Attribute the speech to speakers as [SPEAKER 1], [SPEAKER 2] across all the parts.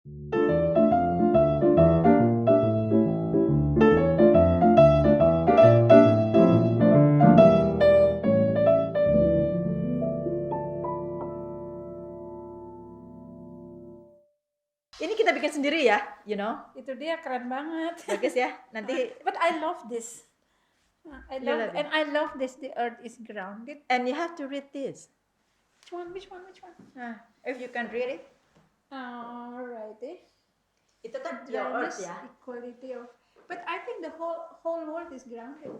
[SPEAKER 1] Ini kita bikin sendiri ya, you know.
[SPEAKER 2] Itu dia keren banget.
[SPEAKER 1] Bagus ya. Nanti
[SPEAKER 2] But I love this.
[SPEAKER 1] You love it.
[SPEAKER 2] I love this. The earth is grounded.
[SPEAKER 1] and you have to read this.
[SPEAKER 2] Which one?
[SPEAKER 1] If you can read it.
[SPEAKER 2] Alrighty.
[SPEAKER 1] Itu kan your earth ya.
[SPEAKER 2] Equality of. But I think the whole world is grounded.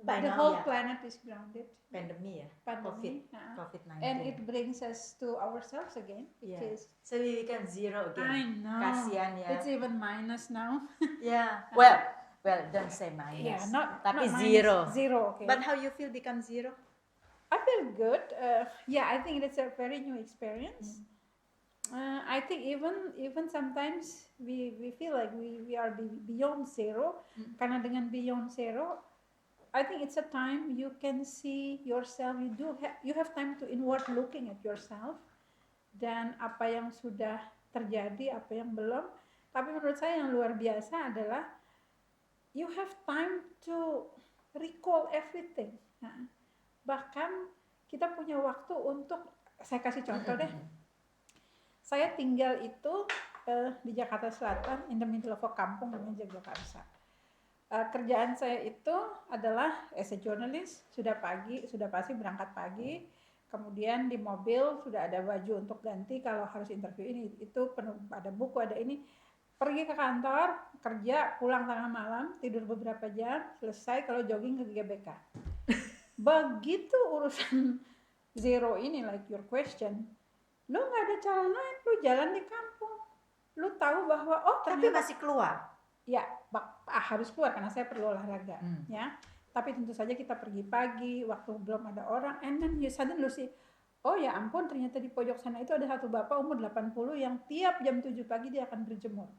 [SPEAKER 1] By
[SPEAKER 2] The
[SPEAKER 1] now,
[SPEAKER 2] whole
[SPEAKER 1] ya.
[SPEAKER 2] planet is grounded.
[SPEAKER 1] Pandemi ya.
[SPEAKER 2] Pandemic,
[SPEAKER 1] COVID-19.
[SPEAKER 2] And it brings us to ourselves again, which
[SPEAKER 1] Yeah.
[SPEAKER 2] is.
[SPEAKER 1] So we become zero again.
[SPEAKER 2] I know.
[SPEAKER 1] Kasian ya.
[SPEAKER 2] It's even minus now.
[SPEAKER 1] Yeah. Well, don't say minus.
[SPEAKER 2] Yeah, not
[SPEAKER 1] Tapi
[SPEAKER 2] minus,
[SPEAKER 1] zero.
[SPEAKER 2] Zero, okay.
[SPEAKER 1] But how you feel become zero?
[SPEAKER 2] I feel good. I think it's a very new experience. I think even sometimes we feel like we are beyond zero. Karena dengan beyond zero, I think it's a time you can see yourself. You have time to inward looking at yourself dan apa yang sudah terjadi, apa yang belum. Tapi menurut saya yang luar biasa adalah you have time to recall everything. Bahkan kita punya waktu untuk, saya kasih contoh deh. Saya tinggal itu di Jakarta Selatan, in the middle of a kampung namanya Jagakarsa. Kerjaan saya itu adalah as a journalist, sudah pasti berangkat pagi, kemudian di mobil sudah ada baju untuk ganti kalau harus interview ini, itu penuh, ada buku, ada ini, pergi ke kantor, kerja, pulang tengah malam, tidur beberapa jam, selesai kalau jogging ke GBK. Begitu urusan zero ini, like your question, lu nggak ada cara lain, lu jalan di kampung, lu tahu bahwa
[SPEAKER 1] Tapi masih keluar.
[SPEAKER 2] Ya, harus keluar karena saya perlu olahraga, ya. Tapi tentu saja kita pergi pagi, waktu belum ada orang, and then you suddenly see, oh ya ampun, ternyata di pojok sana itu ada satu bapak umur 80 yang tiap jam 7 pagi dia akan berjemur.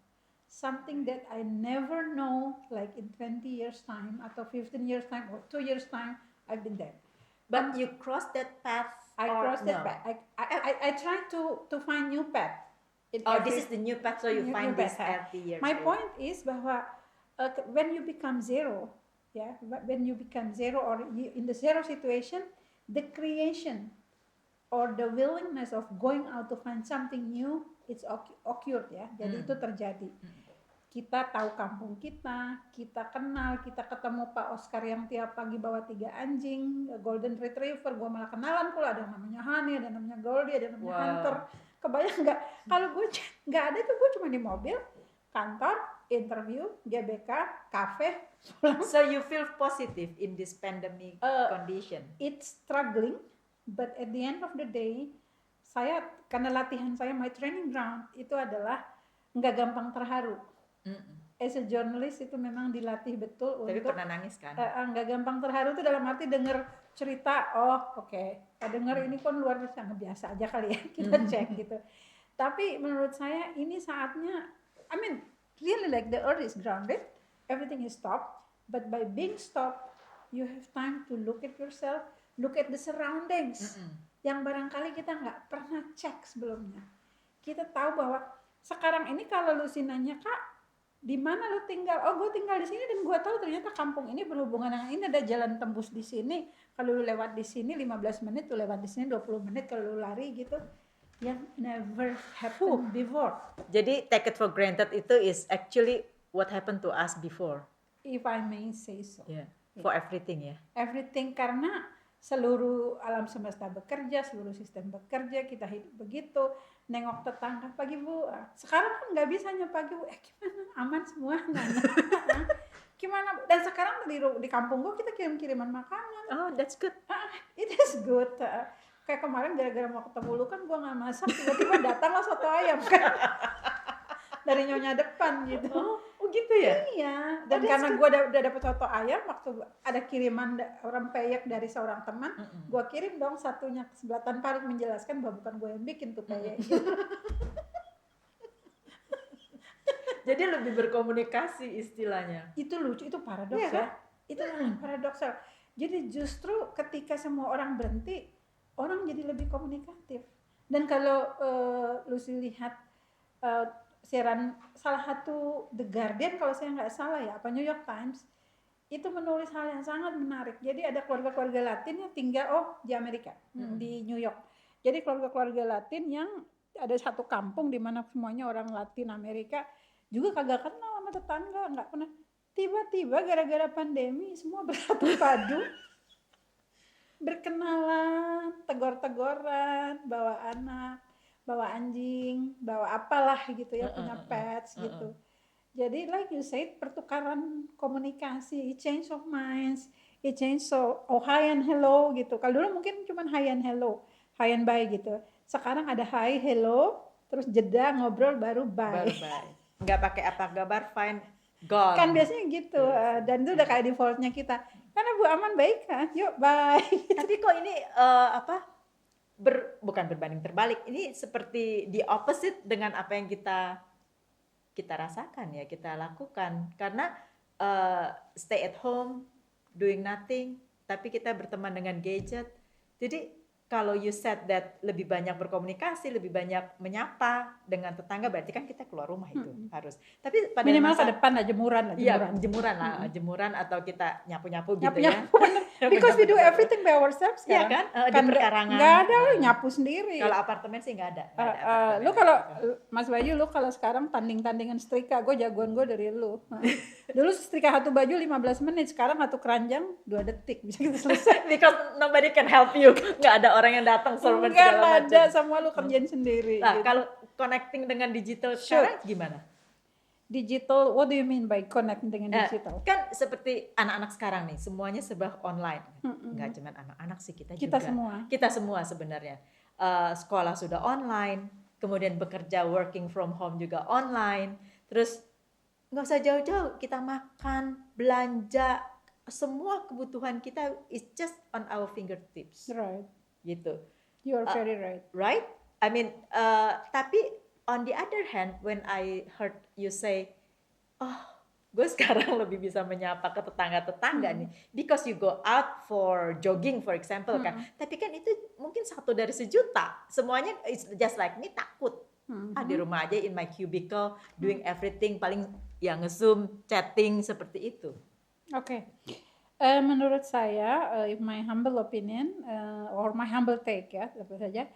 [SPEAKER 2] Something that I never know, like in 20 years time, atau 15 years time, or 2 years time, I've been there.
[SPEAKER 1] But you cross that path.
[SPEAKER 2] I crossed that path. I try to find new path.
[SPEAKER 1] This is the new path, so you find this every year.
[SPEAKER 2] My point is bahwa when you become zero, when you become zero or in the zero situation, the creation or the willingness of going out to find something new, it's occurred ya. Jadi itu terjadi. Kita tahu kampung kita kenal, kita ketemu Pak Oscar yang tiap pagi bawa 3 anjing, golden retriever, gua malah kenalan pula, ada namanya Hani, ada namanya Goldie, ada namanya Hunter. Kebayang nggak? Kalau gue nggak ada tuh, gue cuma di mobil, kantor, interview, GBK, kafe, pulang.
[SPEAKER 1] So you feel positive in this pandemic condition?
[SPEAKER 2] It's struggling, but at the end of the day, saya karena latihan saya, my training ground itu adalah nggak gampang terharu. As a journalist itu memang dilatih betul.
[SPEAKER 1] Tapi
[SPEAKER 2] untuk
[SPEAKER 1] pernah nangis kan?
[SPEAKER 2] Nggak gampang terharu itu dalam arti denger cerita, denger ini kan luar biasa aja kali ya, kita cek gitu. Tapi menurut saya ini saatnya, I mean really like the earth is grounded, everything is stopped, but by being stopped you have time to look at yourself, look at the surroundings yang barangkali kita nggak pernah cek sebelumnya. Kita tahu bahwa sekarang ini kalau lu nanya, Kak, di mana lu tinggal? Oh, gue tinggal di sini dan gue tahu ternyata kampung ini berhubungan dengan ini, ada jalan tembus di sini. Kalau lu lewat di sini 15 menit, lu lewat di sini 20 menit kalau lu lari gitu. Yang never happened before.
[SPEAKER 1] Jadi take it for granted itu is actually what happened to us before.
[SPEAKER 2] If I may say so.
[SPEAKER 1] Yeah. For everything ya.
[SPEAKER 2] Everything, karena seluruh alam semesta bekerja, seluruh sistem bekerja, kita hidup begitu, nengok tetangga, pagi Bu, sekarang kan nggak bisa pagi Bu, gimana, aman semua, gimana, dan sekarang di kampung gua kita kirim-kiriman makanan.
[SPEAKER 1] Oh, that's good.
[SPEAKER 2] It is good. Kayak kemarin gara-gara mau ketemu lu kan gua nggak masak, tiba-tiba datanglah soto ayam kan dari nyonya depan gitu.
[SPEAKER 1] Oh gitu ya?
[SPEAKER 2] Iya, dan karena gue udah dapet soto ayam, waktu ada kiriman orang peyek dari seorang teman, gue kirim dong satunya ke sebelah tanpa harus menjelaskan bahwa bukan gue yang bikin tuh peyek.
[SPEAKER 1] Jadi lebih berkomunikasi istilahnya.
[SPEAKER 2] Itu lucu, itu paradoks ya. Itu paradoksal. Jadi justru ketika semua orang berhenti, orang jadi lebih komunikatif. Dan kalau lu lihat siaran salah satu The Guardian kalau saya nggak salah ya, apa New York Times, itu menulis hal yang sangat menarik. Jadi ada keluarga-keluarga Latin yang tinggal di Amerika, di New York. Jadi keluarga-keluarga Latin yang ada satu kampung di mana semuanya orang Latin Amerika, juga kagak kenal sama tetangga, nggak pernah. Tiba-tiba gara-gara pandemi semua bersatu padu, berkenalan, tegor-tegoran, bawa anak, bawa anjing, bawa apalah gitu ya, punya pets gitu. Jadi like you said, pertukaran komunikasi, change of minds, change hi and hello gitu. Kalau dulu mungkin cuma hi and hello, hi and bye gitu. Sekarang ada hi, hello, terus jeda ngobrol baru bye.
[SPEAKER 1] Baru bye. Nggak pakai apa kabar, fine, gone.
[SPEAKER 2] Kan biasanya gitu, dan itu udah kayak defaultnya kita. Karena Bu Aman baik kan, yuk bye.
[SPEAKER 1] Tapi kok ini bukan berbanding terbalik. Ini seperti the opposite dengan apa yang kita rasakan ya, kita lakukan. Karena stay at home, doing nothing, tapi kita berteman dengan gadget. Jadi kalau you said that lebih banyak berkomunikasi, lebih banyak menyapa dengan tetangga, berarti kan kita keluar rumah itu harus. Tapi pada
[SPEAKER 2] minimal ke depan lah, jemuran lah.
[SPEAKER 1] Iya, jemuran atau kita nyapu-nyapu gitu
[SPEAKER 2] Nyapu-nyapu,
[SPEAKER 1] ya.
[SPEAKER 2] because we do everything by ourselves
[SPEAKER 1] Iya
[SPEAKER 2] sekarang.
[SPEAKER 1] kan? Di perkarangan.
[SPEAKER 2] Nggak ada lu nyapu sendiri.
[SPEAKER 1] Kalau apartemen sih nggak ada.
[SPEAKER 2] Lu kalau Mas Bayu, lu kalau sekarang tanding-tandingan setrika, gue jagoan gue dari lu. Dulu setrika satu baju 15 menit, sekarang satu keranjang 2 detik bisa kita selesai.
[SPEAKER 1] Because nobody can help you. Nggak ada orang yang datang server segala macam.
[SPEAKER 2] Ada, semua lu kerjain sendiri.
[SPEAKER 1] Nah,
[SPEAKER 2] gitu.
[SPEAKER 1] kalau connecting dengan digital sekarang gimana?
[SPEAKER 2] Digital, what do you mean by connecting dengan digital?
[SPEAKER 1] Kan seperti anak-anak sekarang nih, semuanya serba online. Nggak cuma anak-anak sih, kita juga. Kita semua sebenarnya. Sekolah sudah online, kemudian bekerja working from home juga online. Terus nggak usah jauh-jauh, kita makan, belanja, semua kebutuhan kita is just on our fingertips.
[SPEAKER 2] Right.
[SPEAKER 1] Gitu.
[SPEAKER 2] You are very right.
[SPEAKER 1] Right? I mean, tapi on the other hand, when I heard you say, gue sekarang lebih bisa menyapa ke tetangga-tetangga nih, because you go out for jogging, for example kan. Tapi kan itu mungkin 1 dari sejuta. Semuanya it's just like me takut. Di rumah aja in my cubicle, doing everything, paling ya nge-zoom, chatting seperti itu.
[SPEAKER 2] Oke. Menurut saya, my humble opinion or my humble take ya, apa saja,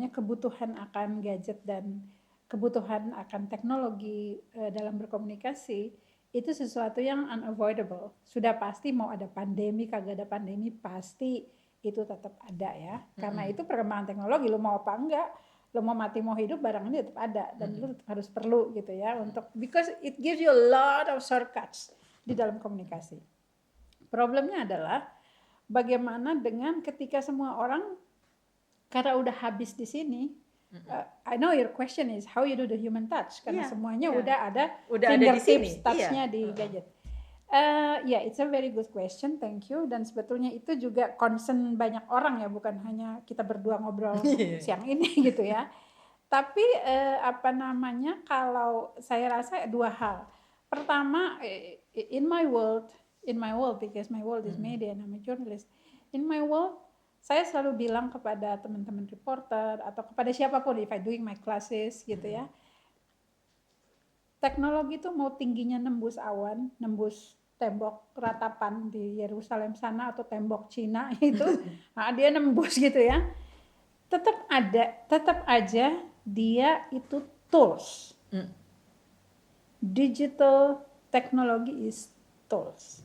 [SPEAKER 2] kebutuhan akan gadget dan kebutuhan akan teknologi dalam berkomunikasi itu sesuatu yang unavoidable. Sudah pasti mau ada pandemi, kagak ada pandemi, pasti itu tetap ada ya. Karena itu perkembangan teknologi, lu mau apa enggak, lo mau mati mau hidup, barang ini tetap ada dan lu harus perlu gitu ya, untuk because it gives you a lot of shortcuts di dalam komunikasi. Problemnya adalah bagaimana dengan ketika semua orang karena udah habis di sini. I know your question is how you do the human touch, karena semuanya udah ada fingertips touch-nya di gadget. It's a very good question, thank you. Dan sebetulnya itu juga concern banyak orang ya, bukan hanya kita berdua ngobrol siang ini gitu ya. Tapi kalau saya rasa 2 hal. Pertama, in my world, because my world is media and I'm a journalist. In my world, saya selalu bilang kepada teman-teman reporter atau kepada siapapun, if I doing my classes gitu ya. Teknologi itu mau tingginya nembus awan, nembus tembok ratapan di Yerusalem sana atau tembok Cina itu, dia nembus gitu ya. Tetap aja dia itu tools. Digital technology is tools.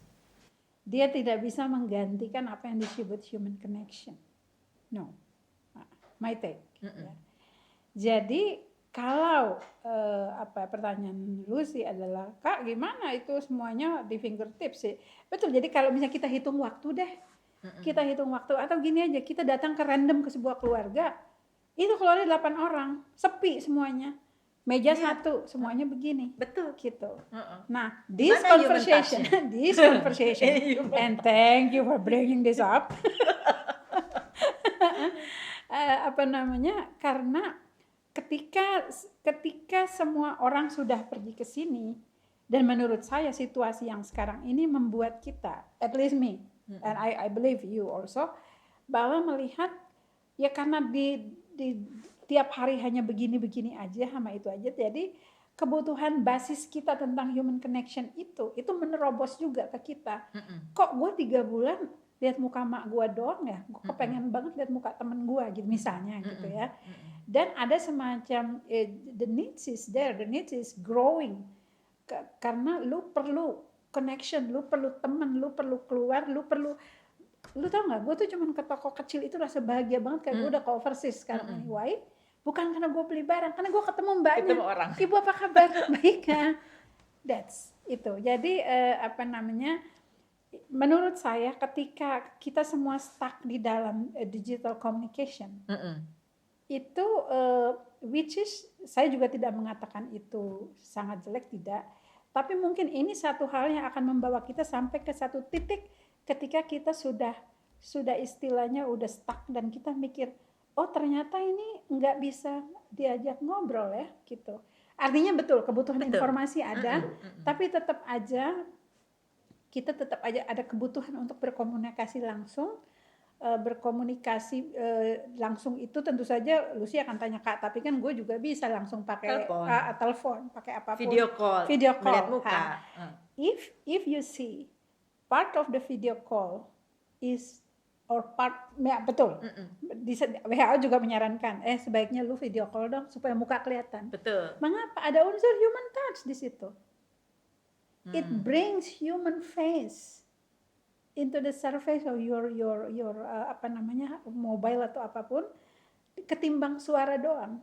[SPEAKER 2] Dia tidak bisa menggantikan apa yang disebut human connection. No, my take. Ya. Jadi kalau pertanyaan Lucy adalah, Kak gimana itu semuanya di fingertips sih? Betul, jadi kalau misalnya kita hitung waktu deh, kita hitung waktu, atau gini aja, kita datang ke random ke sebuah keluarga, itu keluarnya 8 orang, sepi semuanya, meja satu, semuanya begini.
[SPEAKER 1] Betul.
[SPEAKER 2] Gitu. Nah, this conversation, and thank you for bringing this up. Karena ketika semua orang sudah pergi ke sini, dan menurut saya situasi yang sekarang ini membuat kita, at least me, and I believe you also, bahwa melihat ya karena di tiap hari hanya begini-begini aja sama itu aja. Jadi kebutuhan basis kita tentang human connection itu menerobos juga ke kita. Kok gue 3 bulan lihat muka mak gue doang ya, gue kepengen banget lihat muka temen gue gitu misalnya gitu ya. Dan ada semacam the needs is there, the needs is growing. Karena lu perlu connection, lu perlu temen, lu perlu keluar, lu tau gak, gue tuh cuman ke toko kecil itu rasa bahagia banget, kayak gue udah ke overseas sekarang. Why? Bukan karena gue beli barang, karena gue ketemu mbaknya.
[SPEAKER 1] Ketemu orang.
[SPEAKER 2] Ibu apa kabar? Baik ya. That's itu. Jadi menurut saya ketika kita semua stuck di dalam digital communication, itu which is saya juga tidak mengatakan itu sangat jelek, tidak. Tapi mungkin ini satu hal yang akan membawa kita sampai ke satu titik ketika kita sudah istilahnya udah stuck dan kita mikir, oh ternyata ini nggak bisa diajak ngobrol ya gitu. Artinya betul kebutuhan informasi ada, tapi tetap aja kita ada kebutuhan untuk berkomunikasi langsung. Berkomunikasi langsung itu tentu saja Lucy akan tanya, Kak, tapi kan gue juga bisa langsung pakai telepon, pakai apapun,
[SPEAKER 1] video call melihat muka.
[SPEAKER 2] If you see part of the video call is or part ya, betul. WHO juga menyarankan sebaiknya lu video call dong supaya muka kelihatan.
[SPEAKER 1] Betul.
[SPEAKER 2] Mengapa? Ada unsur human touch di situ. It brings human face into the surface of your mobile atau apapun, ketimbang suara doang.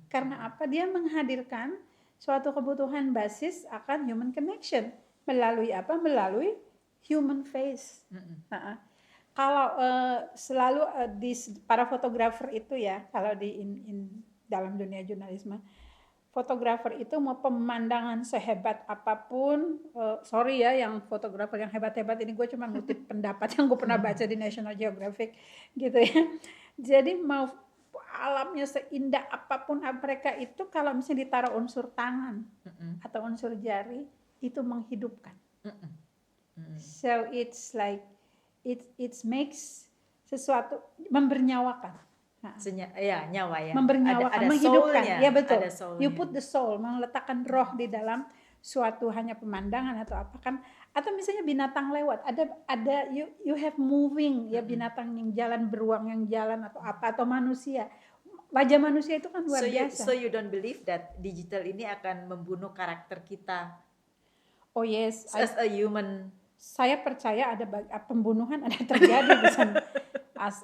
[SPEAKER 2] Karena apa? Dia menghadirkan suatu kebutuhan basis akan human connection melalui apa? Melalui human face. Kalau selalu di para fotografer itu ya, kalau di dalam dunia jurnalisme, fotografer itu mau pemandangan sehebat apapun, sorry ya yang fotografer yang hebat-hebat ini, gue cuma ngutip pendapat yang gue pernah baca di National Geographic gitu ya. Jadi mau alamnya seindah apapun mereka itu, kalau misalnya ditaruh unsur tangan atau unsur jari, itu menghidupkan. So it's like it makes sesuatu membernyawakan.
[SPEAKER 1] Nyawa ya.
[SPEAKER 2] Membernyawakan,
[SPEAKER 1] ada
[SPEAKER 2] menghidupkan.
[SPEAKER 1] soulnya,
[SPEAKER 2] Ya betul.
[SPEAKER 1] Soulnya.
[SPEAKER 2] You put the soul, meletakkan roh di dalam suatu hanya pemandangan atau apa kan. Atau misalnya binatang lewat, ada you have moving ya, binatang yang jalan beruang yang jalan atau apa, atau manusia. Wajah manusia itu kan luar biasa.
[SPEAKER 1] So you don't believe that digital ini akan membunuh karakter kita?
[SPEAKER 2] Oh yes.
[SPEAKER 1] As a human.
[SPEAKER 2] Saya percaya ada pembunuhan ada terjadi di sana.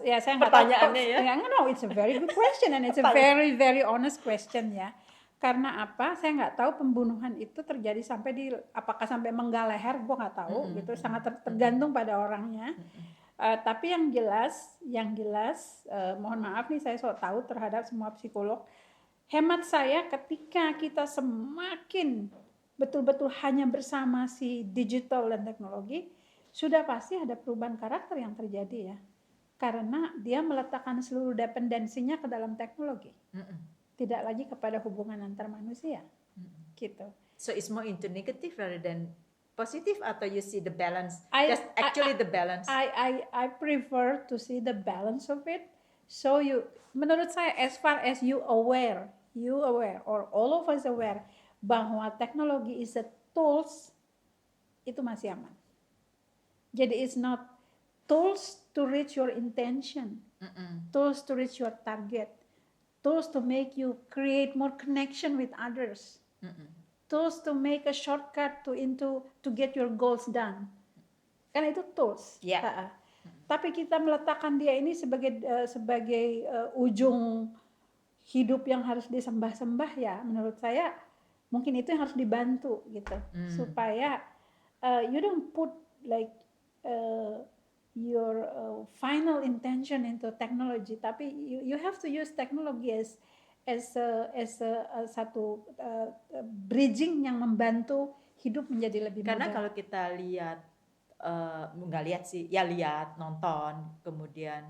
[SPEAKER 2] Ya saya nggak tahu.
[SPEAKER 1] Pertanyaannya ya.
[SPEAKER 2] No, it's a very good question and it's a very very honest question ya. Karena apa? Saya nggak tahu pembunuhan itu terjadi sampai apakah sampai menggal leher, gue nggak tahu gitu. Sangat tergantung pada orangnya. Tapi yang jelas, mohon maaf nih saya sok tahu terhadap semua psikolog. Hemat saya ketika kita semakin betul-betul hanya bersama si digital dan teknologi, sudah pasti ada perubahan karakter yang terjadi ya. Karena dia meletakkan seluruh dependensinya ke dalam teknologi. Tidak lagi kepada hubungan antar manusia. Gitu.
[SPEAKER 1] So it's more into negative rather than positive, atau you see the balance? The balance.
[SPEAKER 2] I prefer to see the balance of it. So menurut saya, as far as you aware or all of us aware bahwa teknologi is a tools, itu masih aman. Jadi it's not tools to reach your intention, tools to reach your target, tools to make you create more connection with others, tools to make a shortcut to get your goals done. Karena itu tools.
[SPEAKER 1] Yeah.
[SPEAKER 2] Tapi kita meletakkan dia ini sebagai ujung hidup yang harus disembah-sembah ya, menurut saya mungkin itu yang harus dibantu gitu, supaya you don't put like your final intention into technology, tapi you have to use technology as satu bridging yang membantu hidup menjadi lebih mudah.
[SPEAKER 1] Karena kalau kita lihat, nggak lihat sih, ya lihat, nonton, kemudian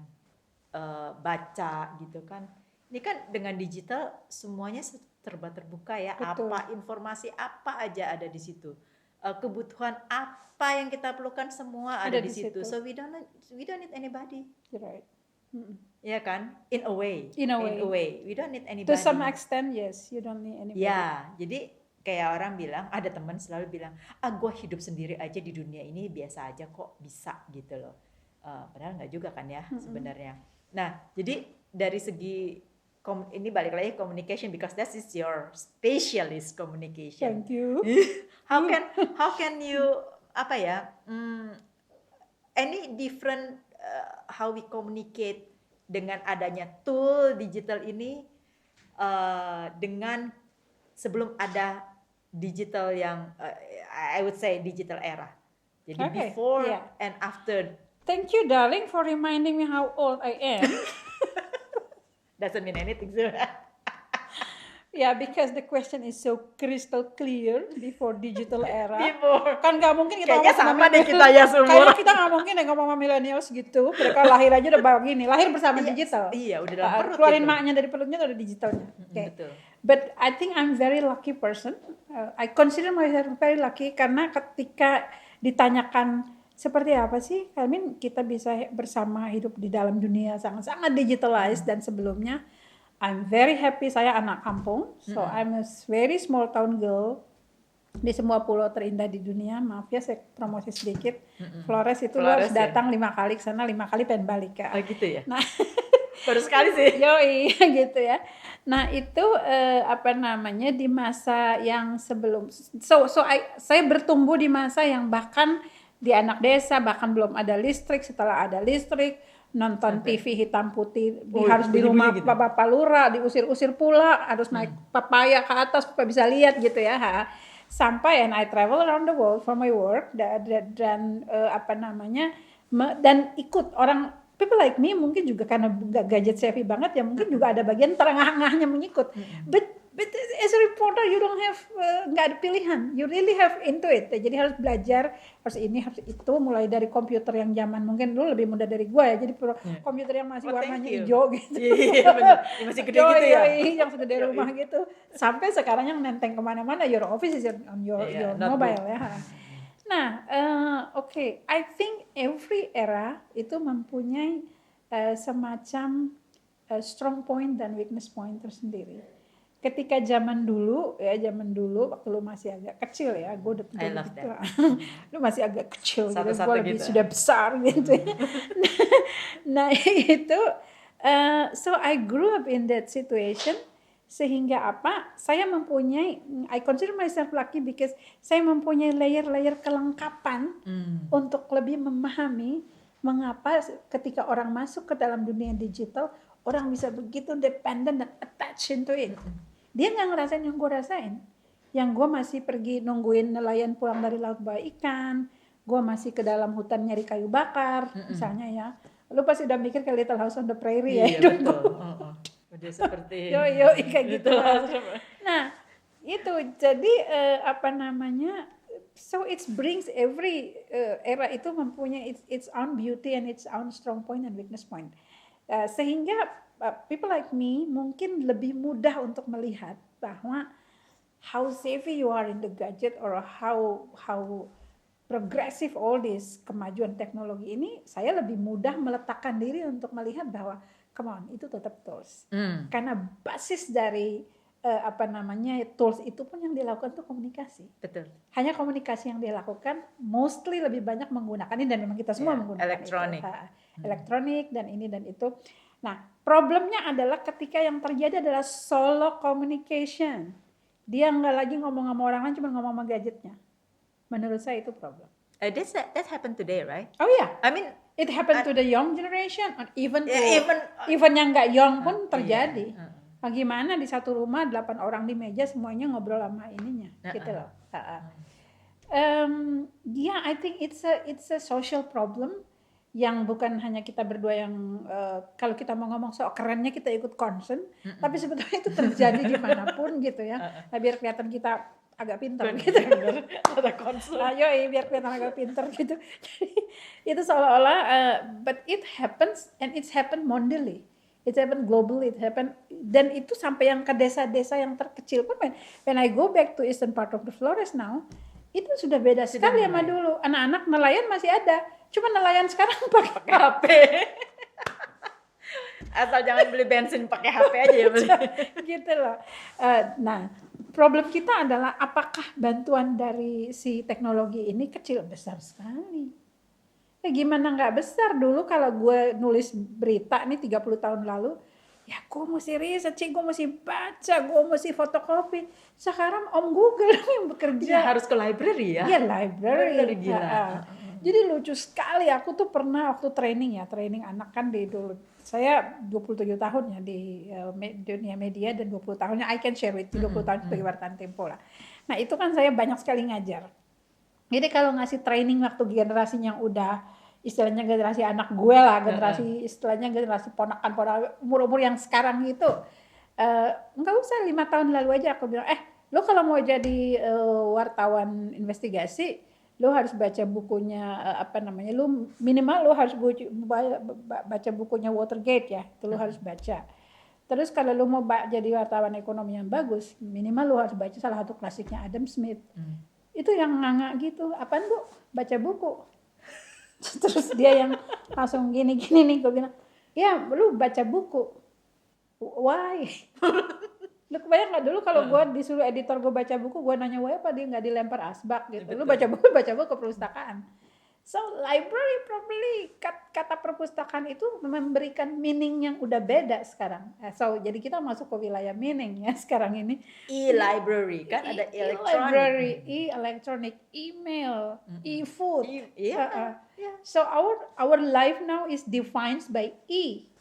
[SPEAKER 1] baca gitu kan. Ini kan dengan digital semuanya serba terbuka ya. Betul. Apa informasi apa aja ada di situ. Kebutuhan apa yang kita perlukan semua ada di situ. So we don't need anybody.
[SPEAKER 2] Right.
[SPEAKER 1] Ya kan? In a way.
[SPEAKER 2] In a way.
[SPEAKER 1] We don't need
[SPEAKER 2] To
[SPEAKER 1] anybody.
[SPEAKER 2] some extent, yes, you don't need anybody.
[SPEAKER 1] Ya, jadi kayak orang bilang, ada teman selalu bilang, gue hidup sendiri aja di dunia ini biasa aja kok, bisa gitu loh. Padahal nggak juga kan ya sebenarnya. Nah, jadi dari segi ini balik lagi communication, because that is your specialist communication.
[SPEAKER 2] Thank you.
[SPEAKER 1] How can you any different how we communicate dengan adanya tool digital ini dengan sebelum ada digital yang I would say digital era. Jadi before and after.
[SPEAKER 2] Thank you, darling, for reminding me how old I am.
[SPEAKER 1] Doesn't mean anything, so.
[SPEAKER 2] Yeah, because the question is so crystal clear before digital era.
[SPEAKER 1] Before.
[SPEAKER 2] Kan nggak mungkin kita
[SPEAKER 1] kayaknya sama deh kita ya semua.
[SPEAKER 2] Kayaknya kita nggak mungkin ya ngomong sama millennials gitu. Mereka lahir aja udah begini, lahir bersama digital.
[SPEAKER 1] Iya, udah dalam perut.
[SPEAKER 2] Keluarin
[SPEAKER 1] gitu.
[SPEAKER 2] maknya dari perutnya udah digitalnya. Okay.
[SPEAKER 1] Betul.
[SPEAKER 2] But I think I'm very lucky person. I consider myself very lucky karena ketika ditanyakan seperti apa sih, I mean kita bisa bersama hidup di dalam dunia sangat-sangat digitalized dan sebelumnya. I'm very happy, saya anak kampung, so I'm a very small town girl di semua pulau terindah di dunia. Maaf ya, saya promosi sedikit. Flores itu lo harus datang 5 kali ke sana, 5 kali pengen balik ya.
[SPEAKER 1] Oh gitu ya?
[SPEAKER 2] Nah,
[SPEAKER 1] baru sekali sih.
[SPEAKER 2] Yoi, gitu ya. Nah itu di masa yang sebelum, saya bertumbuh di masa yang bahkan di anak desa, bahkan belum ada listrik, setelah ada listrik, nonton TV hitam putih harus di rumah gitu. Bapak lurah, diusir-usir pula, harus naik papaya ke atas supaya bisa lihat gitu ya. Sampai and I travel around the world for my work dan dan ikut orang people like me mungkin juga karena gak gadget savvy banget ya, mungkin juga ada bagian terengah-engahnya mengikut. But as a reporter you don't have nggak ada pilihan, you really have into it. Jadi harus belajar, harus ini, harus itu, mulai dari komputer yang zaman mungkin dulu lebih muda dari gue ya, jadi komputer yang masih warnanya hijau gitu.
[SPEAKER 1] Iya benar, masih gede gitu ya.
[SPEAKER 2] Yang segede rumah gitu. Sampai sekarang yang nenteng kemana-mana, your office is on your mobile ya. Nah, okay, I think every era itu mempunyai semacam strong point dan weakness point tersendiri. Ketika zaman dulu waktu lu masih agak kecil ya, gue udah tua gitu. Lu masih agak kecil, gitu, gue lebih sudah besar gitu. Nah itu, so I grew up in that situation. Sehingga saya mempunyai, I consider myself lucky because saya mempunyai layer-layer kelengkapan untuk lebih memahami mengapa ketika orang masuk ke dalam dunia digital, orang bisa begitu dependent dan attached into it. Dia nggak ngerasain yang gue rasain. Yang gue masih pergi nungguin nelayan pulang dari laut bawa ikan, gue masih ke dalam hutan nyari kayu bakar, misalnya ya. Lu pasti udah mikir kayak Little House on the Prairie ya.
[SPEAKER 1] Iya betul. Udah seperti
[SPEAKER 2] kayak gitu. Nah itu jadi so it brings every era itu mempunyai its own beauty and its own strong point and weakness point. Sehingga people like me mungkin lebih mudah untuk melihat bahwa how savvy you are in the gadget or how progressive all this kemajuan teknologi ini, saya lebih mudah meletakkan diri untuk melihat bahwa come on, itu tetap tools. Karena basis dari tools itu pun yang dilakukan tuh komunikasi.
[SPEAKER 1] Betul.
[SPEAKER 2] Hanya komunikasi yang dilakukan mostly lebih banyak menggunakan ini, dan memang kita semua menggunakan
[SPEAKER 1] elektronik.
[SPEAKER 2] Elektronik dan ini dan itu. Nah, problemnya adalah ketika yang terjadi adalah solo communication. Dia nggak lagi ngomong sama orang lain, cuma ngomong sama gadgetnya. Menurut saya itu problem.
[SPEAKER 1] That happened today, right?
[SPEAKER 2] Oh yeah.
[SPEAKER 1] I mean,
[SPEAKER 2] it happened to the young generation, even yang nggak young pun terjadi. Bagaimana di satu rumah 8 orang di meja semuanya ngobrol sama ininya, gitu loh. Yeah, I think it's a social problem yang bukan hanya kita berdua yang kalau kita mau ngomong soal kerennya kita ikut concern, tapi sebetulnya itu terjadi dimanapun gitu ya. Nah, biar kelihatan kita agak pintar gitu.
[SPEAKER 1] Ada concern.
[SPEAKER 2] Biar kelihatan agak pintar gitu. Jadi itu seolah-olah, but it happens and it's happened mondially. It happened globally, dan itu sampai yang ke desa-desa yang terkecil pun. When I go back to eastern part of the Flores now, itu sudah beda sekali sama dulu. Anak-anak nelayan masih ada, cuma nelayan sekarang pakai HP.
[SPEAKER 1] Asal jangan beli bensin pakai HP aja ya beli.
[SPEAKER 2] Gitu loh. Nah, problem kita adalah apakah bantuan dari si teknologi ini kecil besar sekali. Gimana nggak besar dulu kalau gue nulis berita nih 30 tahun lalu, ya gue mesti research, gue mesti baca, gue mesti fotokopi. Sekarang Om Google yang bekerja.
[SPEAKER 1] Ya, harus ke library ya.
[SPEAKER 2] Iya, library.
[SPEAKER 1] Bener, gila.
[SPEAKER 2] Jadi lucu sekali, aku tuh pernah waktu training anak kan di dulu. Saya 27 tahun ya di dunia media dan 20 tahunnya I can share with you, 20 tahun sebagai wartawan Tempo lah. Nah itu kan saya banyak sekali ngajar. Jadi kalau ngasih training waktu generasi yang udah istilahnya generasi anak gue lah, generasi istilahnya generasi ponakan umur-umur yang sekarang itu, nggak usah 5 tahun lalu aja aku bilang, lo kalau mau jadi wartawan investigasi, lo harus baca bukunya lo minimal lo harus baca bukunya Watergate ya, itu lo harus baca. Terus kalau lo mau jadi wartawan ekonomi yang bagus, minimal lo harus baca salah satu klasiknya Adam Smith. Itu yang nganga gitu, apaan Bu? Baca buku. Terus dia yang langsung gini nih, gue bilang, ya lu baca buku. Why? Lu kebayang gak dulu kalau gue disuruh editor gue baca buku, gue nanya why apa dia gak dilempar asbak gitu. Lu baca buku perpustakaan. So library probably kata perpustakaan itu memberikan meaning yang udah beda sekarang. So jadi kita masuk ke wilayah meaning ya sekarang ini.
[SPEAKER 1] E-library kan ada
[SPEAKER 2] E-library, e-electronic, email, e-food. So our life now is defined by E.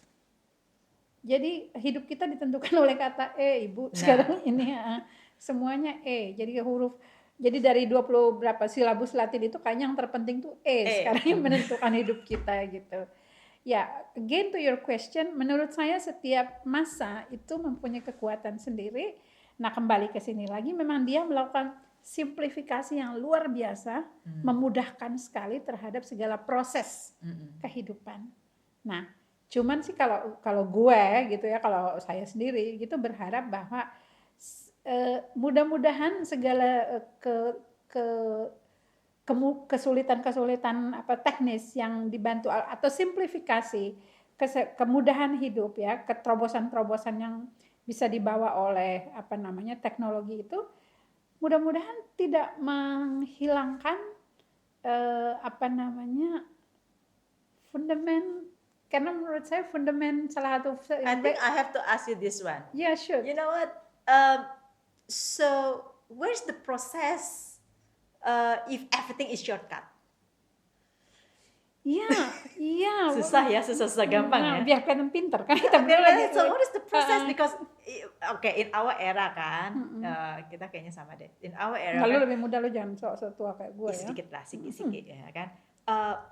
[SPEAKER 2] Jadi hidup kita ditentukan oleh kata E, Ibu. Sekarang ini semuanya E. Jadi huruf. Jadi dari 20 berapa silabus Latin itu kayaknya yang terpenting tuh sekarang yang menentukan hidup kita gitu. Ya, again to your question, menurut saya setiap masa itu mempunyai kekuatan sendiri. Nah, kembali ke sini lagi, memang dia melakukan simplifikasi yang luar biasa, memudahkan sekali terhadap segala proses kehidupan. Nah, cuman sih kalau gue gitu ya, kalau saya sendiri gitu berharap bahwa mudah-mudahan segala kesulitan teknis yang dibantu atau simplifikasi kemudahan hidup ya, keterobosan-terobosan yang bisa dibawa oleh teknologi itu mudah-mudahan tidak menghilangkan fundament, karena menurut saya fundament salah satu.
[SPEAKER 1] I think I have to ask you this one.
[SPEAKER 2] Yeah, sure.
[SPEAKER 1] You know what? So where's the process if everything is shortcut?
[SPEAKER 2] Iya.
[SPEAKER 1] Susah gampang ya.
[SPEAKER 2] Biar kelihatan pinter kan kita bilang gitu.
[SPEAKER 1] So what is the process? Because in our era kan, kita kayaknya sama deh. In our era.
[SPEAKER 2] Lu lebih muda, lu jangan sok tua kayak gue ya.
[SPEAKER 1] Sedikit lah, sedikit ya kan.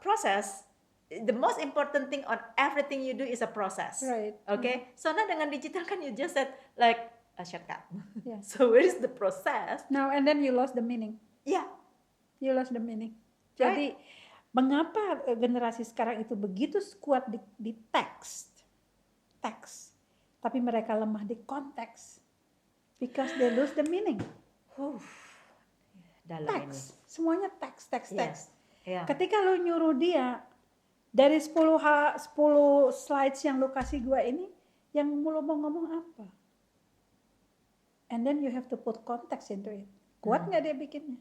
[SPEAKER 1] Process. The most important thing on everything you do is a process.
[SPEAKER 2] Right.
[SPEAKER 1] Okay. So now dengan digital kan you just said like a shortcut.
[SPEAKER 2] Yeah.
[SPEAKER 1] So where is the process?
[SPEAKER 2] Now and then you lost the meaning.
[SPEAKER 1] Yeah.
[SPEAKER 2] You lost the meaning. Jadi mengapa generasi sekarang itu begitu kuat di teks, tapi mereka lemah di konteks? Because they lose the meaning. Teks, semuanya teks.
[SPEAKER 1] Yeah.
[SPEAKER 2] Ketika lu nyuruh dia dari 10 slides yang lu kasih gue ini, yang lu mau ngomong apa? And then you have to put context into it. Kuat nggak dia bikinnya?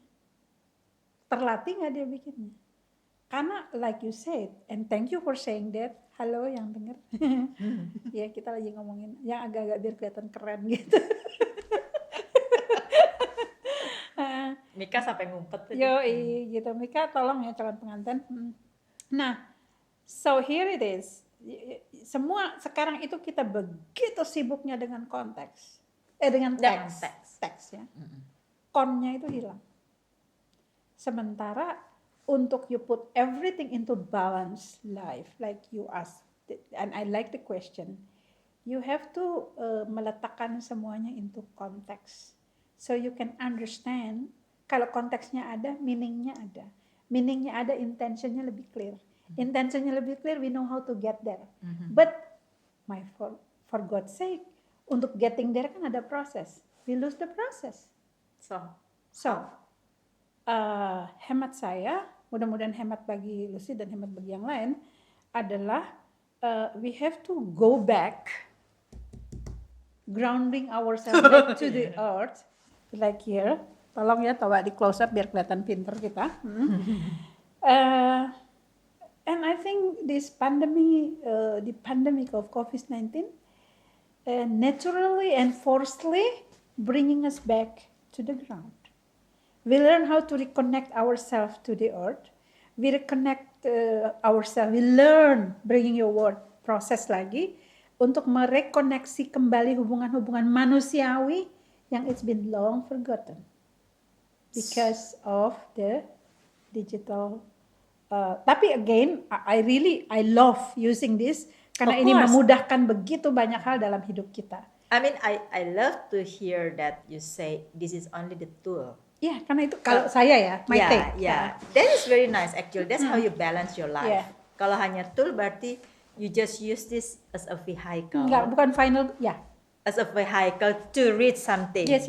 [SPEAKER 2] Terlatih nggak dia bikinnya? Karena like you said, and thank you for saying that. Halo yang denger. Ya kita lagi ngomongin yang agak-agak biar kelihatan keren gitu.
[SPEAKER 1] Mika sampai ngumpet.
[SPEAKER 2] Gitu. Mika tolong ya calon pengantin. Nah, so here it is. Semua sekarang itu kita begitu sibuknya dengan konteks. Dengan teks ya. Konnya itu hilang. Sementara untuk you put everything into balanced life, like you asked, and I like the question, you have to meletakkan semuanya into context, so you can understand. Kalau konteksnya ada, meaningnya ada, intentionnya lebih clear. Intentionnya lebih clear, we know how to get there. But for God's sake, untuk getting there kan ada proses. We lose the process. So hemat saya, mudah-mudahan hemat bagi Lucy dan hemat bagi yang lain adalah we have to go back, grounding ourselves back to the earth, like here. Tolong ya, coba di close up biar kelihatan pinter kita. And I think this pandemic, the pandemic of COVID-19, naturally and forcefully bringing us back to the ground. We learn how to reconnect ourselves to the earth. We reconnect ourselves. We learn, bringing your word, proses lagi untuk merekoneksi kembali hubungan-hubungan manusiawi yang it's been long forgotten because of the digital. Tapi again, I love using this karena
[SPEAKER 1] Of
[SPEAKER 2] ini
[SPEAKER 1] course.
[SPEAKER 2] memudahkan begitu banyak hal dalam hidup kita.
[SPEAKER 1] I mean, I love to hear that you say this is only the tool.
[SPEAKER 2] Ya, karena itu kalau saya ya, my
[SPEAKER 1] Yeah,
[SPEAKER 2] take.
[SPEAKER 1] yeah. That is very nice actually. That's how you balance your life.
[SPEAKER 2] Yeah.
[SPEAKER 1] Kalau hanya tool berarti you just use this as a vehicle.
[SPEAKER 2] Enggak, bukan final, ya.
[SPEAKER 1] As a vehicle to reach something.
[SPEAKER 2] Yes.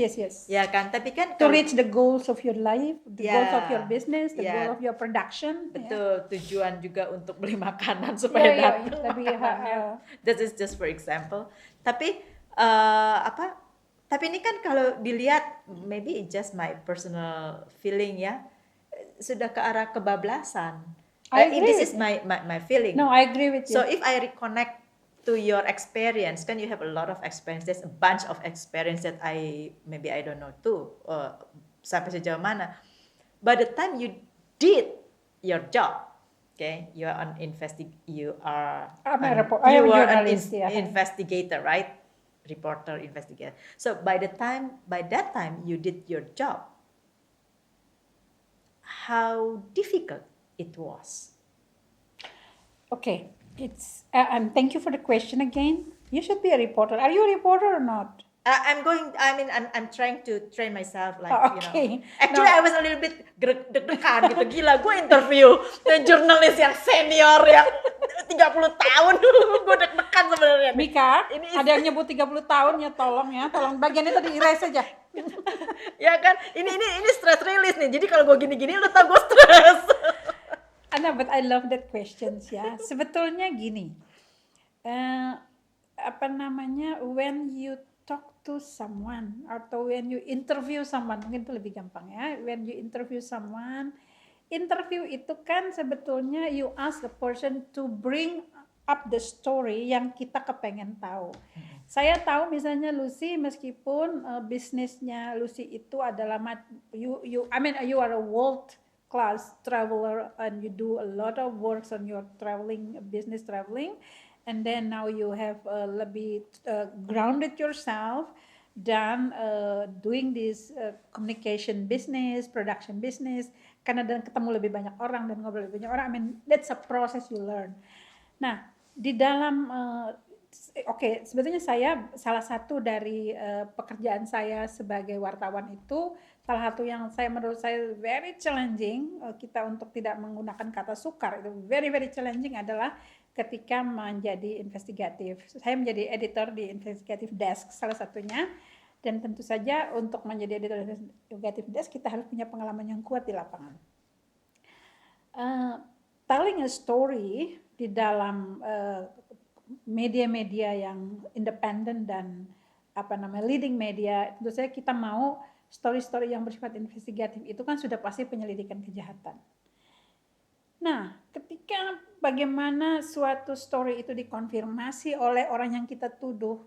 [SPEAKER 1] Ya kan, tapi kan
[SPEAKER 2] To reach the goals of your life, the goals of your business, the
[SPEAKER 1] Yeah.
[SPEAKER 2] goal of your production.
[SPEAKER 1] betul tujuan juga untuk beli makanan
[SPEAKER 2] Ya.
[SPEAKER 1] supaya
[SPEAKER 2] Ya,
[SPEAKER 1] datang.
[SPEAKER 2] tapi
[SPEAKER 1] That is just for example. Tapi Tapi ini kan kalau dilihat, maybe it's just my personal feeling ya, sudah ke arah kebablasan.
[SPEAKER 2] I agree
[SPEAKER 1] This is
[SPEAKER 2] with
[SPEAKER 1] my feeling.
[SPEAKER 2] No, I agree with you.
[SPEAKER 1] So if I reconnect to your experience, kan you have a lot of experience. There's a bunch of experience that I don't know too. Sampai sejauh mana? By the time you did your job, okay, you are an
[SPEAKER 2] I'm a journalist, yeah.
[SPEAKER 1] investigator, right? Reporter, investigator. So by that time you did your job, how difficult it was?
[SPEAKER 2] Okay, it's and thank you for the question again. You should be a reporter. Are you a reporter or not?
[SPEAKER 1] I'm trying to train myself like,
[SPEAKER 2] Oh, okay.
[SPEAKER 1] Actually,
[SPEAKER 2] No.
[SPEAKER 1] I was a little bit deg-degan gitu. Gila, gue interview jurnalis yang senior yang 30 tahun. Gue deg-degan sebenarnya.
[SPEAKER 2] Mika,
[SPEAKER 1] Ini-
[SPEAKER 2] ada yang nyebut 30 tahun ya, tolong bagian itu di-erase aja.
[SPEAKER 1] Ya kan? Ini stress release nih. Jadi kalau gue gini-gini lu tau gue stress.
[SPEAKER 2] Ana, but I love that questions ya. Sebetulnya gini, when you talk to someone atau when you interview someone, mungkin itu lebih gampang ya. When you interview someone, interview itu kan sebetulnya you ask a person to bring up the story yang kita kepengen tahu. Saya tahu misalnya Lucy, meskipun bisnisnya Lucy itu adalah you are a world class traveler and you do a lot of works on your business traveling, and then now you have lebih grounded yourself dan doing this communication business, production business, karena dan ketemu lebih banyak orang dan ngobrol lebih banyak orang. I mean that's a process you learn. Nah, di dalam sebetulnya salah satu dari pekerjaan saya sebagai wartawan itu, salah satu yang menurut saya very challenging, kita untuk tidak menggunakan kata sukar, itu very very challenging adalah ketika menjadi investigatif. Saya menjadi editor di investigative desk salah satunya, dan tentu saja untuk menjadi editor di investigative desk kita harus punya pengalaman yang kuat di lapangan. Telling a story di dalam media-media yang independen dan leading media, tentu saja kita mau story-story yang bersifat investigatif itu kan sudah pasti penyelidikan kejahatan. Nah, ketika bagaimana suatu story itu dikonfirmasi oleh orang yang kita tuduh,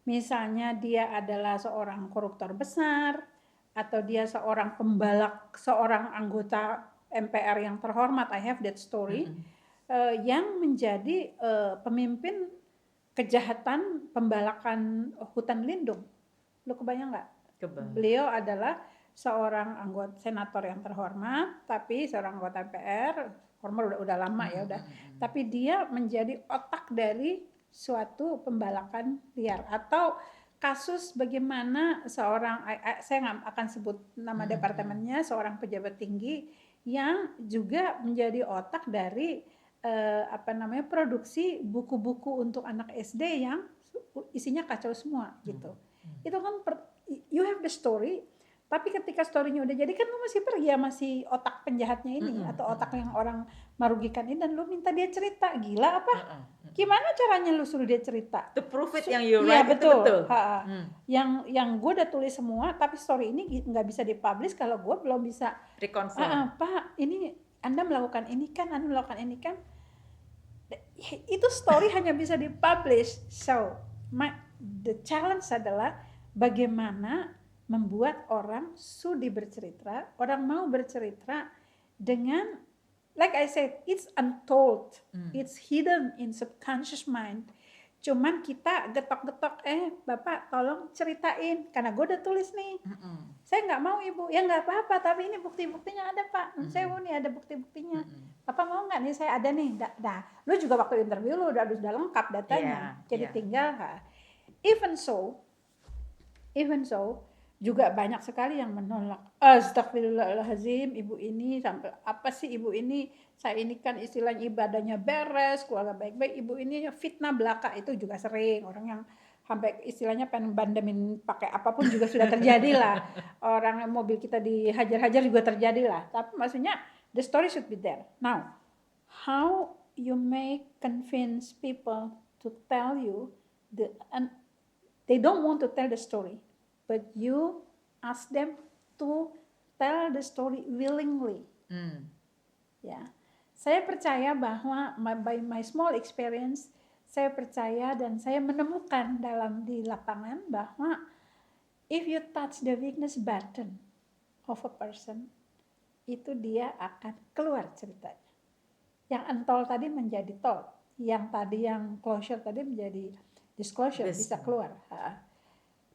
[SPEAKER 2] misalnya dia adalah seorang koruptor besar, atau dia seorang seorang anggota MPR yang terhormat, I have that story, yang menjadi pemimpin kejahatan pembalakan hutan lindung. Lo kebayang nggak? Beliau adalah seorang anggota senator yang terhormat, tapi seorang anggota MPR, hormat udah lama ya udah. Tapi dia menjadi otak dari suatu pembalakan liar, atau kasus bagaimana seorang, saya nggak akan sebut nama departemennya, seorang pejabat tinggi yang juga menjadi otak dari produksi buku-buku untuk anak SD yang isinya kacau semua gitu. Itu kan you have the story, tapi ketika story-nya udah jadi kan lu masih pergi ya, masih otak penjahatnya ini atau otak yang orang merugikan ini, dan lu minta dia cerita, gila apa? Gimana caranya lu suruh dia cerita?
[SPEAKER 1] To prove it yang you
[SPEAKER 2] Iya
[SPEAKER 1] write itu
[SPEAKER 2] betul.
[SPEAKER 1] betul.
[SPEAKER 2] Yang gue udah tulis semua, tapi story ini nggak bisa dipublish kalau gue belum bisa.
[SPEAKER 1] Reconfirm.
[SPEAKER 2] Pak, ini Anda melakukan ini kan, Anda melakukan ini kan. Itu story hanya bisa dipublish. So, the challenge adalah bagaimana membuat orang sudi bercerita, orang mau bercerita dengan, like I said, it's untold, it's hidden in subconscious mind. Cuman kita getok-getok, Bapak tolong ceritain, karena gue udah tulis nih. Saya nggak mau Ibu, ya nggak apa-apa, tapi ini bukti-buktinya ada Pak. Saya nih ada bukti-buktinya. Bapak mau nggak nih, saya ada nih. Nah, lu juga waktu interview lu udah lengkap datanya. Jadi tinggal, even so, juga banyak sekali yang menolak. Astagfirullahaladzim, ibu ini sampai apa sih ibu ini? Saya ini kan istilahnya ibadahnya beres, keluarga baik-baik. Ibu ini fitnah belaka, itu juga sering. Orang yang sampai istilahnya pengen bandemin pakai apapun juga sudah terjadi lah. Orang mobil kita dihajar-hajar juga terjadi lah. Tapi maksudnya the story should be there. Now, how you make convince people to tell you they don't want to tell the story. But you ask them to tell the story willingly. Ya, saya percaya bahwa by my small experience, saya percaya dan saya menemukan di lapangan bahwa if you touch the weakness button of a person, itu dia akan keluar ceritanya. Yang untol tadi menjadi told, yang closure tadi menjadi disclosure, bisa keluar.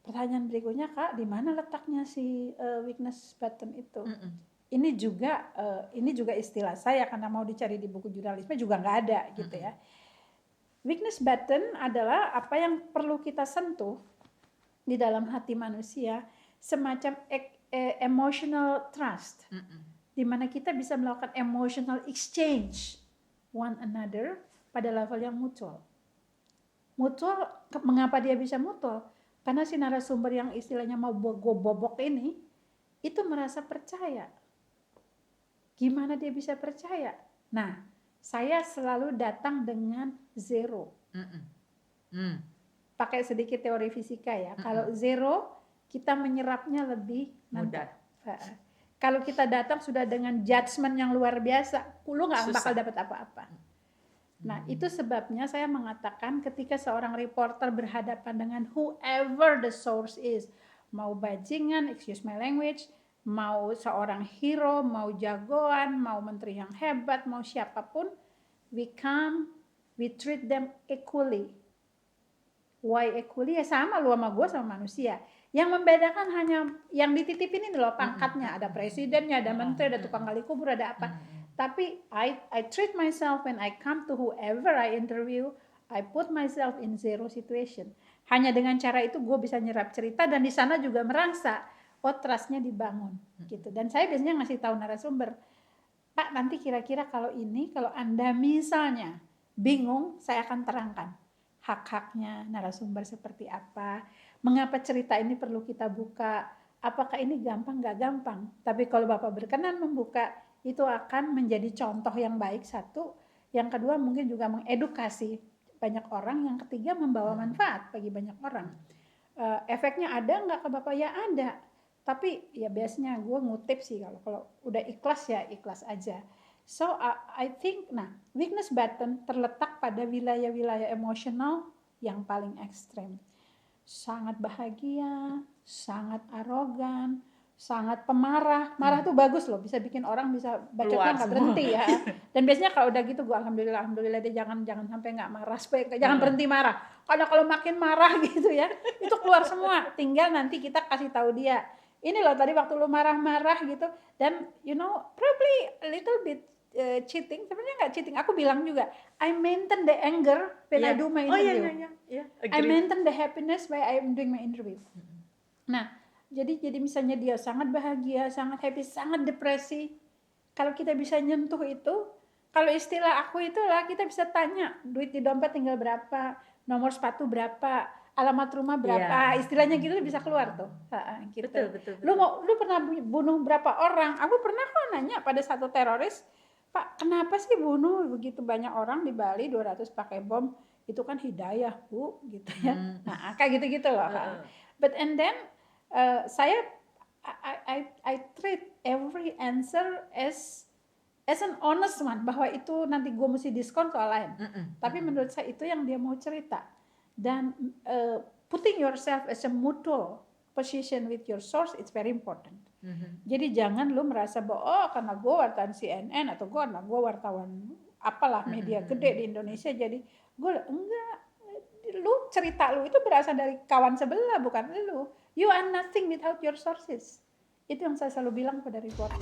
[SPEAKER 2] Pertanyaan berikutnya, Kak, di mana letaknya si weakness button itu? Ini juga istilah saya karena mau dicari di buku jurnalisme juga nggak ada gitu ya. Weakness button adalah apa yang perlu kita sentuh di dalam hati manusia, semacam emotional trust, di mana kita bisa melakukan emotional exchange one another pada level yang mutual. Mutual, mengapa dia bisa mutual? Karena si narasumber yang istilahnya mau gue bobok ini, itu merasa percaya. Gimana dia bisa percaya? Nah, saya selalu datang dengan zero. Pakai sedikit teori fisika ya. Kalau zero, kita menyerapnya lebih mudah. Kalau kita datang sudah dengan judgement yang luar biasa, lu gak bakal dapat apa-apa. Nah, itu sebabnya saya mengatakan ketika seorang reporter berhadapan dengan whoever the source is, mau bajingan, excuse my language, mau seorang hero, mau jagoan, mau menteri yang hebat, mau siapapun, we treat them equally. Why equally? Ya sama lu sama gue sama manusia. Yang membedakan hanya yang dititipin ini loh pangkatnya, ada presidennya, ada menteri, ada tukang gali kubur, ada apa. Tapi I treat myself when I come to whoever I interview, I put myself in zero situation. Hanya dengan cara itu gue bisa nyerap cerita dan di sana juga merasa trust-nya dibangun gitu. Dan saya biasanya ngasih tahu narasumber, Pak nanti kira-kira kalau Anda misalnya bingung, saya akan terangkan hak-haknya narasumber seperti apa, mengapa cerita ini perlu kita buka, apakah ini gampang nggak gampang. Tapi kalau Bapak berkenan membuka, itu akan menjadi contoh yang baik satu, yang kedua mungkin juga mengedukasi banyak orang, yang ketiga membawa manfaat bagi banyak orang. Efeknya ada nggak ke Bapak? Ya ada, tapi ya biasanya gue ngutip sih kalau udah ikhlas ya ikhlas aja. So I think, weakness button terletak pada wilayah-wilayah emosional yang paling ekstrem. Sangat bahagia, sangat arogan, sangat pemarah. Marah tuh bagus loh, bisa bikin orang bisa bacotnya nggak berhenti ya. Dan biasanya kalau udah gitu gue alhamdulillah dia jangan sampai nggak marah, supaya jangan berhenti marah. Karena kalau makin marah gitu ya, itu keluar semua. Tinggal nanti kita kasih tahu dia, ini loh tadi waktu lu marah-marah gitu, dan probably a little bit cheating, sebenarnya nggak cheating. Aku bilang juga, I maintain the anger when I do my interview. I maintain the happiness while I am doing my interview. Nah, jadi misalnya dia sangat bahagia, sangat happy, sangat depresi. Kalau kita bisa nyentuh itu, kalau istilah aku itulah kita bisa tanya, duit di dompet tinggal berapa, nomor sepatu berapa, alamat rumah berapa, istilahnya gitu bisa keluar tuh. Gitu. Betul. Lu pernah bunuh berapa orang? Aku pernah kok nanya pada satu teroris, Pak, kenapa sih bunuh begitu banyak orang di Bali, 200 pakai bom? Itu kan hidayah, Bu, gitu ya. Nah, kayak gitu-gitu loh. But and then saya I treat every answer as an honest one, bahwa itu nanti gue mesti diskon soal lain. Tapi menurut saya itu yang dia mau cerita. Dan putting yourself as a mutual position with your source, it's very important. Jadi jangan lu merasa bahwa oh karena gue wartawan CNN atau karena gue wartawan apalah media gede di Indonesia jadi gue enggak, lu cerita lu itu berasal dari kawan sebelah bukan lu. You are nothing without your sources. Itu yang saya selalu bilang pada reporter.